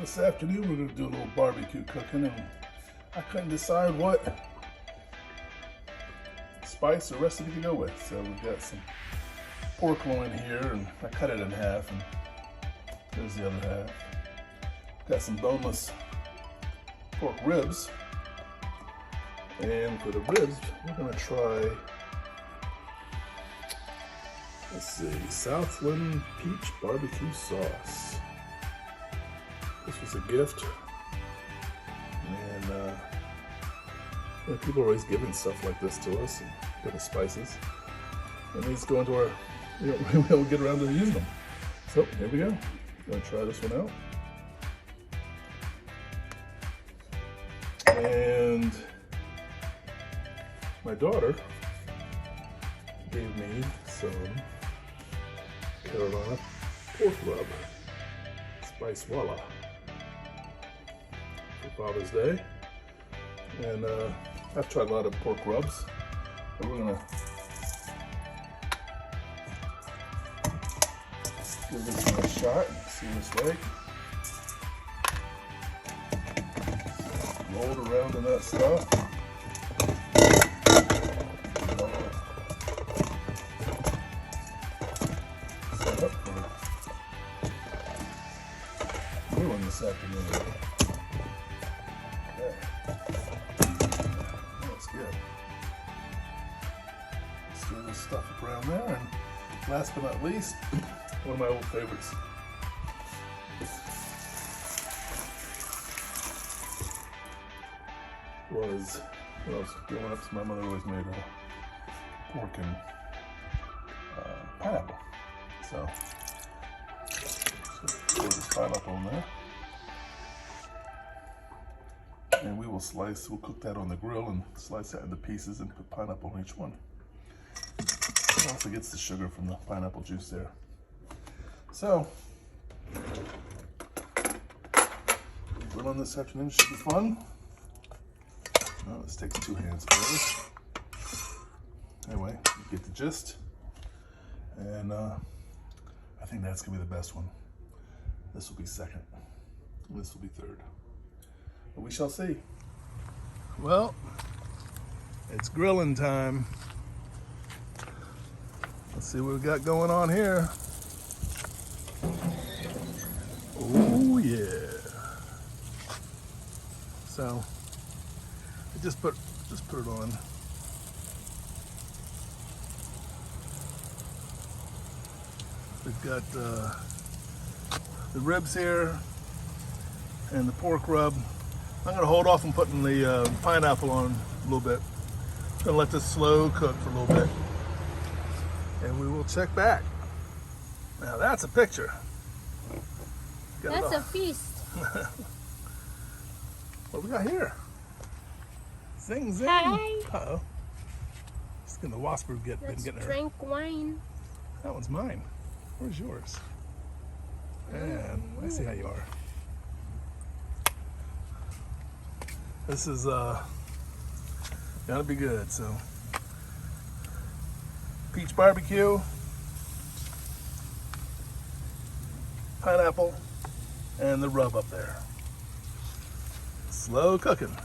This afternoon we're going to do a little barbecue cooking, and I couldn't decide what spice or recipe to go with. So we've got some pork loin here, and I cut it in half, and there's the other half. Got some boneless pork ribs, and for the ribs we're going to try, let's see, Southland Peach Barbecue Sauce. This was a gift, and you know, people are always giving stuff like this to us, and different spices, and these go into our, we don't get around to using them. So here we go. I'm gonna try this one out. And my daughter gave me some Carolina pork rub, Spice Walla, for Father's Day. And I've tried a lot of pork rubs, but we're gonna give this one a shot and see what it's like. Roll it around in that stuff. Set up for grilling this afternoon. Okay. That's good. Stir this stuff up around there, and last but not least, one of my old favorites. Was when I was growing up, my mother always made pork and pineapple. So put this pineapple in there, and we will slice. We'll cook that on the grill and slice that into pieces and put pineapple on each one. It also gets the sugar from the pineapple juice there. So grilling this afternoon should be fun. Oh, this takes two hands for this. Anyway, you get the gist. And I think that's gonna be the best one. This will be second. And this will be third. But we shall see. Well, it's grilling time. Let's see what we got going on here. Oh yeah. So just put it on. We've got the ribs here and the pork rub. I'm gonna hold off on putting the pineapple on a little bit. I'm gonna let this slow cook for a little bit, and we will check back. Now that's a picture. That's a feast. What we got here? Zing zing. Hi. Uh-oh. It's gonna, the wasp been getting her. Drink wine. That one's mine. Where's yours? And I see how you are. This is gotta be good. So peach barbecue, pineapple, and the rub up there. Slow cooking.